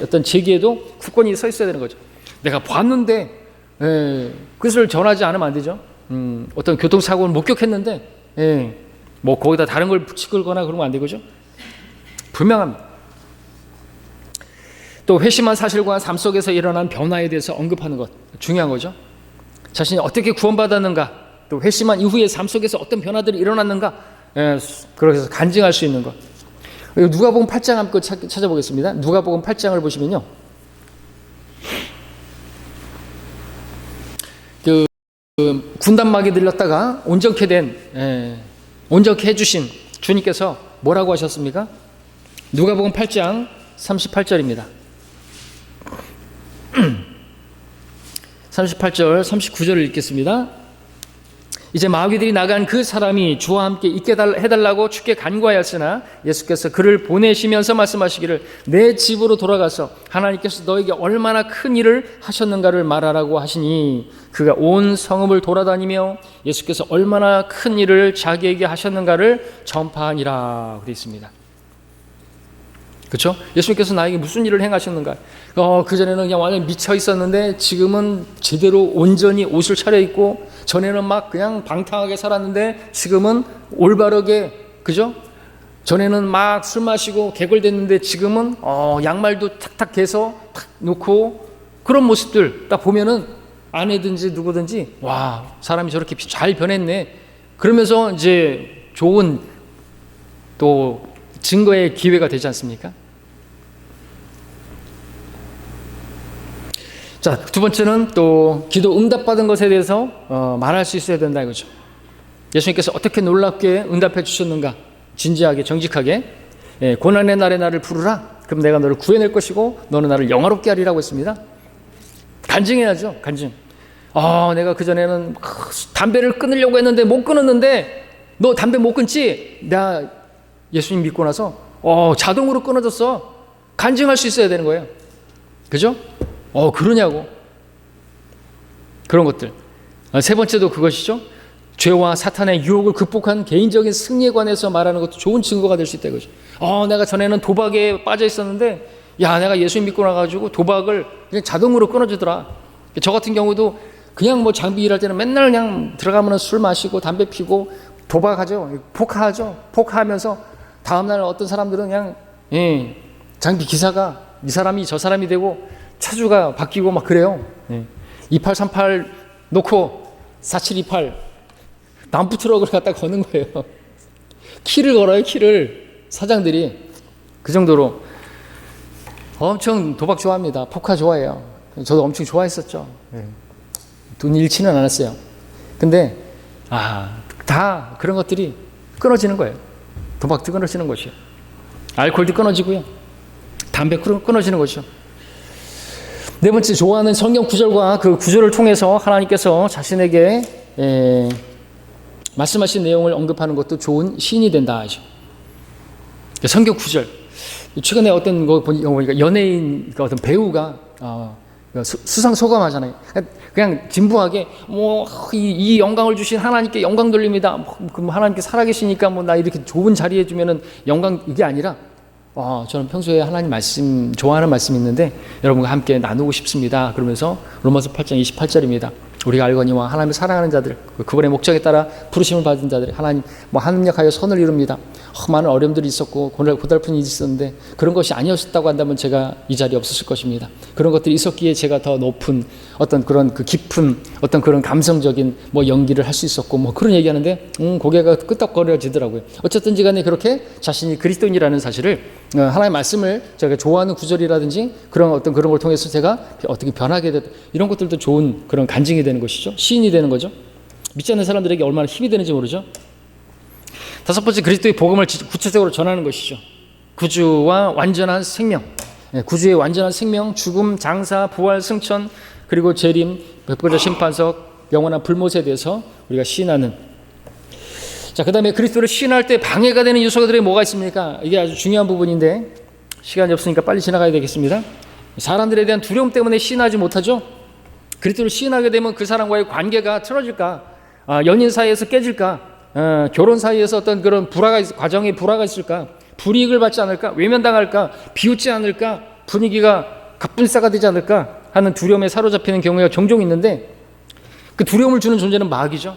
어떤 제기에도 굳건히 서 있어야 되는 거죠. 내가 봤는데 그것을 전하지 않으면 안 되죠. 어떤 교통사고를 목격했는데 뭐 거기다 다른 걸 붙이거나 그러면 안 되고죠. 분명합니다. 또 회심한 사실과 삶 속에서 일어난 변화에 대해서 언급하는 것 중요한 거죠. 자신이 어떻게 구원받았는가, 또 회심한 이후의 삶 속에서 어떤 변화들이 일어났는가, 그래서 간증할 수 있는 것. 누가복음 8장 한번 찾아보겠습니다. 누가복음 8장을 보시면요, 그 군단막에 들렸다가 온전케 해주신 주님께서 뭐라고 하셨습니까? 누가복음 8장 38절입니다. 38절 39절을 읽겠습니다. 이제 마귀들이 나간 그 사람이 주와 함께 있게 해달라고 주께 간구하였으나 예수께서 그를 보내시면서 말씀하시기를 내 집으로 돌아가서 하나님께서 너에게 얼마나 큰 일을 하셨는가를 말하라고 하시니 그가 온 성읍을 돌아다니며 예수께서 얼마나 큰 일을 자기에게 하셨는가를 전파하니라 그렇게 있습니다. 그렇죠? 예수님께서 나에게 무슨 일을 행하셨는가? 그전에는 그냥 완전히 미쳐 있었는데 지금은 제대로 온전히 옷을 차려입고 전에는 막 그냥 방탕하게 살았는데 지금은 올바르게, 그죠? 전에는 막 술 마시고 개걸댔는데 지금은 양말도 탁탁 개서 탁 놓고 그런 모습들 딱 보면은 아내든지 누구든지 와, 사람이 저렇게 잘 변했네. 그러면서 이제 좋은 또 증거의 기회가 되지 않습니까? 자, 두 번째는 또 기도 응답받은 것에 대해서 말할 수 있어야 된다 이거죠. 예수님께서 어떻게 놀랍게 응답해 주셨는가, 진지하게 정직하게 고난의 날에 나를 부르라. 그럼 내가 너를 구해낼 것이고 너는 나를 영화롭게 하리라고 했습니다. 간증해야죠. 간증. 내가 그전에는 담배를 끊으려고 했는데 못 끊었는데 너 담배 못 끊지? 나 예수님 믿고 나서 자동으로 끊어졌어. 간증할 수 있어야 되는 거예요. 그죠? 그러냐고. 그런 것들. 세 번째도 그것이죠. 죄와 사탄의 유혹을 극복한 개인적인 승리에 관해서 말하는 것도 좋은 증거가 될 수 있다 이거죠. 내가 전에는 도박에 빠져 있었는데 내가 예수님 믿고 나가지고 도박을 그냥 자동으로 끊어주더라. 저 같은 경우도 그냥 뭐 장비 일할 때는 맨날 그냥 들어가면 술 마시고 담배 피고 도박하죠. 포카하죠. 포카하면서 다음날 어떤 사람들은 그냥 장비 기사가 이 사람이 저 사람이 되고 차주가 바뀌고 막 그래요. 2838 놓고 4728 덤프 트럭을 갖다 거는 거예요. 키를 걸어요. 키를 사장들이. 그 정도로 엄청 도박 좋아합니다. 포카 좋아해요. 저도 엄청 좋아했었죠. 돈 잃지는 않았어요. 근데 다 그런 것들이 끊어지는 거예요. 도박도 끊어지는 것이요. 알코올도 끊어지고요. 담배 끊어지는 것이요. 네 번째, 좋아하는 성경 구절과 그 구절을 통해서 하나님께서 자신에게 말씀하신 내용을 언급하는 것도 좋은 시인이 된다 하죠. 성경 구절. 최근에 어떤 거 보니까 연예인 어떤 배우가 수상 소감하잖아요. 그냥 진부하게 이 영광을 주신 하나님께 영광 돌립니다. 하나님께 살아계시니까 나 이렇게 좋은 자리에 주면은 영광, 이게 아니라 저는 평소에 하나님 말씀 좋아하는 말씀이 있는데 여러분과 함께 나누고 싶습니다. 그러면서 로마서 8장 28절입니다. 우리가 알거니와 하나님을 사랑하는 자들, 그분의 목적에 따라 부르심을 받은 자들이 하나님 합력하여 선을 이룹니다. 많은 어려움들이 있었고 고달픈 일이 있었는데 그런 것이 아니었다고 한다면 제가 이 자리에 없었을 것입니다. 그런 것들이 있었기에 제가 더 높은 어떤 그런 깊은 어떤 그런 감성적인 연기를 할 수 있었고 그런 얘기하는데 고개가 끄덕거려지더라고요. 어쨌든지 간에 그렇게 자신이 그리스도인이라는 사실을 하나님의 말씀을 제가 좋아하는 구절이라든지 그런 걸 통해서 제가 어떻게 변하게 됐다, 이런 것들도 좋은 그런 간증이 되는 것이죠. 시인이 되는 거죠. 믿지 않는 사람들에게 얼마나 힘이 되는지 모르죠. 다섯 번째, 그리스도의 복음을 구체적으로 전하는 것이죠. 구주와 완전한 생명, 구주의 완전한 생명, 죽음, 장사, 부활, 승천, 그리고 재림, 백보자 심판석, 영원한 불못에 대해서 우리가 시인하는. 자, 그 다음에 그리스도를 시인할 때 방해가 되는 요소들이 뭐가 있습니까? 이게 아주 중요한 부분인데 시간이 없으니까 빨리 지나가야 되겠습니다. 사람들에 대한 두려움 때문에 시인하지 못하죠. 그리스도를 시인하게 되면 그 사람과의 관계가 틀어질까? 연인 사이에서 깨질까? 결혼 사이에서 어떤 그런 과정에 불화가 있을까? 불이익을 받지 않을까? 외면당할까? 비웃지 않을까? 분위기가 갑분싸가 되지 않을까? 하는 두려움에 사로잡히는 경우가 종종 있는데 그 두려움을 주는 존재는 마귀죠.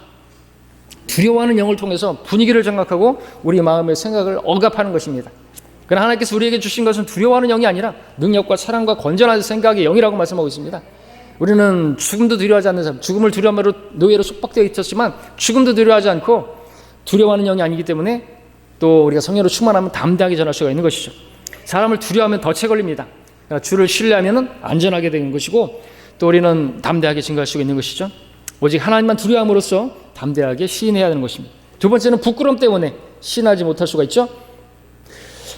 두려워하는 영을 통해서 분위기를 장악하고 우리 마음의 생각을 억압하는 것입니다. 그러나 하나님께서 우리에게 주신 것은 두려워하는 영이 아니라 능력과 사랑과 건전한 생각의 영이라고 말씀하고 있습니다. 우리는 죽음도 두려워하지 않는 사람, 죽음을 두려움으로 노예로 속박되어 있었지만 죽음도 두려워하지 않고 두려워하는 영이 아니기 때문에 또 우리가 성령으로 충만하면 담대하게 전할 수가 있는 것이죠. 사람을 두려워하면 덫에 걸립니다. 그러니까 주를 신뢰하면 안전하게 되는 것이고 또 우리는 담대하게 증거할 수가 있는 것이죠. 오직 하나님만 두려움으로써 담대하게 시인해야 하는 것입니다. 두 번째는 부끄러움 때문에 시인하지 못할 수가 있죠.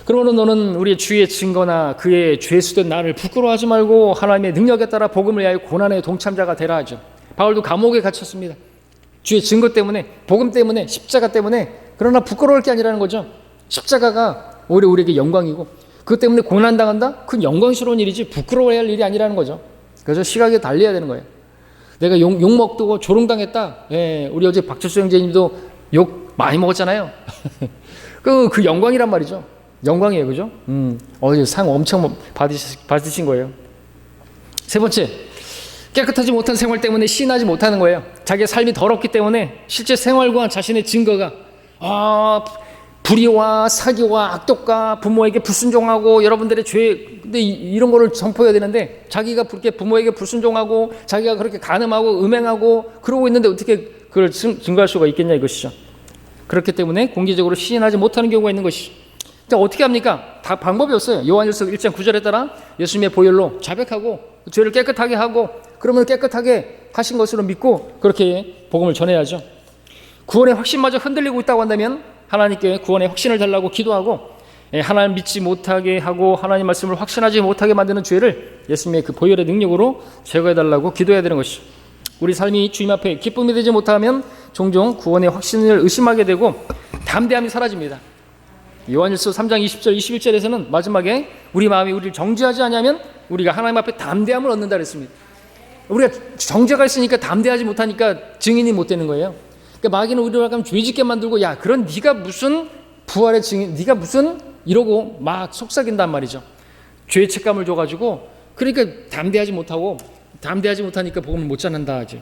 그러므로 너는 우리의 주의 증거나 그의 죄수된 나를 부끄러워하지 말고 하나님의 능력에 따라 복음을 위하여 고난의 동참자가 되라 하죠. 바울도 감옥에 갇혔습니다. 주의 증거 때문에, 복음 때문에, 십자가 때문에. 그러나 부끄러울 게 아니라는 거죠. 십자가가 오히려 우리에게 영광이고 그것 때문에 고난당한다? 그건 영광스러운 일이지 부끄러워야 할 일이 아니라는 거죠. 그래서 시각에 달려야 되는 거예요. 내가 욕먹고 조롱당했다. 우리 어제 박철수 형제님도 욕 많이 먹었잖아요. 그 영광이란 말이죠. 영광이에요. 그죠? 어제 상 엄청 받으신 거예요. 세 번째, 깨끗하지 못한 생활 때문에 시인하지 못하는 거예요. 자기의 삶이 더럽기 때문에 실제 생활과 자신의 증거가 불의와 사기와 악독과 부모에게 불순종하고 여러분들의 죄, 근데 이런 거를 선포해야 되는데 자기가 그렇게 부모에게 불순종하고 자기가 그렇게 간음하고 음행하고 그러고 있는데 어떻게 그걸 증거할 수가 있겠냐 이것이죠. 그렇기 때문에 공개적으로 시인하지 못하는 경우가 있는 것이죠. 자, 어떻게 합니까? 다 방법이 없어요. 요한일서 1장 9절에 따라 예수님의 보혈로 자백하고 죄를 깨끗하게 하고 그러면 깨끗하게 하신 것으로 믿고 그렇게 복음을 전해야죠. 구원의 확신마저 흔들리고 있다고 한다면 하나님께 구원의 확신을 달라고 기도하고 하나님 믿지 못하게 하고 하나님 말씀을 확신하지 못하게 만드는 죄를 예수님의 그 보혈의 능력으로 제거해달라고 기도해야 되는 것이죠. 우리 삶이 주님 앞에 기쁨이 되지 못하면 종종 구원의 확신을 의심하게 되고 담대함이 사라집니다. 요한일서 3장 20절 21절에서는 마지막에 우리 마음이 우리를 정죄하지 않으면 우리가 하나님 앞에 담대함을 얻는다 그랬습니다. 우리가 정죄가 있으니까 담대하지 못하니까 증인이 못 되는 거예요. 그러니까 마귀는 우리를 약간 죄짓게 만들고 야 그런 네가 무슨 부활의 증인, 네가 무슨 이러고 막 속삭인단 말이죠. 죄의 책감을 줘가지고 그러니까 담대하지 못하니까 복음을 못 전한다 하죠.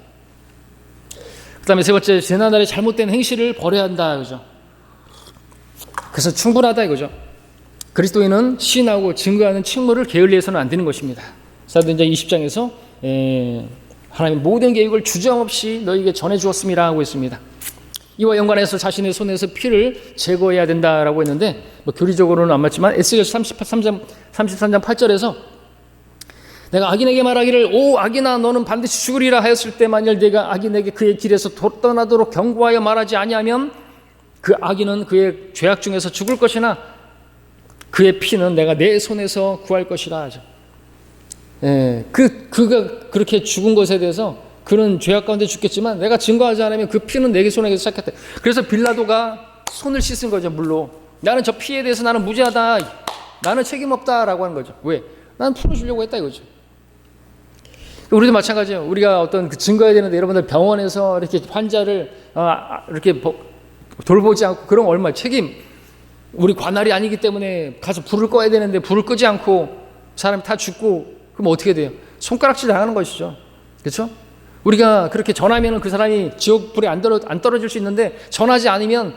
그 다음에 세 번째, 지난날의 잘못된 행실을 버려야 한다 그죠. 그래서 충분하다 이거죠. 그리스도인은 시인하고 증거하는 책무를 게을리해서는 안 되는 것입니다. 사도행전 20장에서 하나님 모든 계획을 주저함없이 너희에게 전해 주었습니다 하고 있습니다. 이와 연관해서 자신의 손에서 피를 제거해야 된다라고 했는데 교리적으로는 안 맞지만 에스겔 33장 8절에서 내가 악인에게 말하기를 오 악인아 너는 반드시 죽으리라 하였을 때 만일 내가 악인에게 그의 길에서 떠나도록 경고하여 말하지 아니하면 그 악인은 그의 죄악 중에서 죽을 것이나 그의 피는 내가 내 손에서 구할 것이라 하죠. 그가 그렇게 죽은 것에 대해서 그는 죄악 가운데 죽겠지만 내가 증거하지 않으면 그 피는 내 손에서 시작했다. 그래서 빌라도가 손을 씻은 거죠. 물로 나는 저 피에 대해서 나는 무죄하다. 나는 책임 없다라고 하는 거죠. 왜? 난 풀어주려고 했다 이거죠. 우리도 마찬가지예요. 우리가 어떤 그 증거해야 되는데 여러분들 병원에서 이렇게 환자를 이렇게 돌보지 않고 그런 얼마 책임. 우리 관할이 아니기 때문에 가서 불을 꺼야 되는데 불을 끄지 않고 사람이 다 죽고 그럼 어떻게 돼요? 손가락질 당하는 것이죠. 그렇죠? 우리가 그렇게 전하면 그 사람이 지옥 불에 안 떨어질 수 있는데 전하지 않으면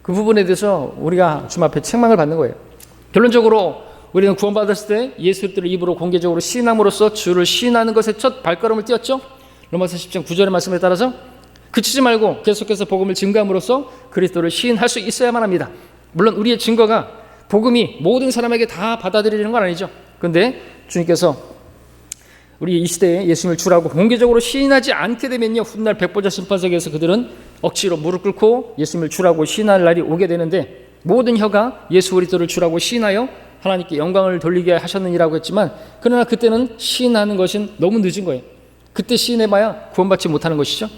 그 부분에 대해서 우리가 주님 앞에 책망을 받는 거예요. 결론적으로 우리는 구원받았을 때 예수 그리스도를 입으로 공개적으로 시인함으로써 주를 시인하는 것에 첫 발걸음을 띄었죠. 로마서 10장 9절의 말씀에 따라서 그치지 말고 계속해서 복음을 증거함으로써 그리스도를 시인할 수 있어야만 합니다. 물론 우리의 증거가 복음이 모든 사람에게 다 받아들이는 건 아니죠. 그런데 주님께서 우리 이 시대에 예수님을 주라고 공개적으로 시인하지 않게 되면요, 훗날 백보자 심판석에서 그들은 억지로 무릎 꿇고 예수님을 주라고 시인할 날이 오게 되는데, 모든 혀가 예수 그리스도를 주라고 시인하여 하나님께 영광을 돌리게 하셨느니라고 했지만, 그러나 그때는 시인하는 것은 너무 늦은 거예요. 그때 시인해봐야 구원받지 못하는 것이죠.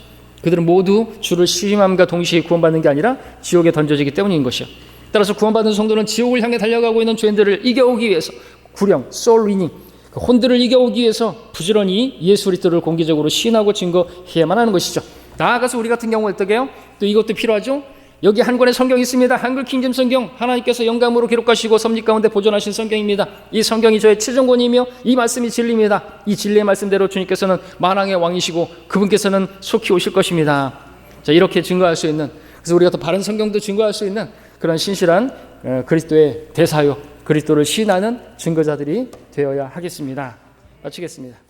그들은 모두 주를 시인함과 동시에 구원받는 게 아니라 지옥에 던져지기 때문인 것이요. 따라서 구원받은 성도는 지옥을 향해 달려가고 있는 죄인들을 이겨오기 위해서 구령, soul winning, 혼들을 이겨오기 위해서 부지런히 예수 그리스도를 공개적으로 시인하고 증거해야만 하는 것이죠. 나아가서 우리 같은 경우 어떻게 해요? 또 이것도 필요하죠. 여기 한 권의 성경이 있습니다. 한글 킹잼 성경, 하나님께서 영감으로 기록하시고 섭리 가운데 보존하신 성경입니다. 이 성경이 저의 최종권이며 이 말씀이 진리입니다. 이 진리의 말씀대로 주님께서는 만왕의 왕이시고 그분께서는 속히 오실 것입니다. 자, 이렇게 증거할 수 있는, 그래서 우리가 더 바른 성경도 증거할 수 있는 그런 신실한 그리스도의 대사요, 그리스도를 시인하는 증거자들이 되어야 하겠습니다. 마치겠습니다.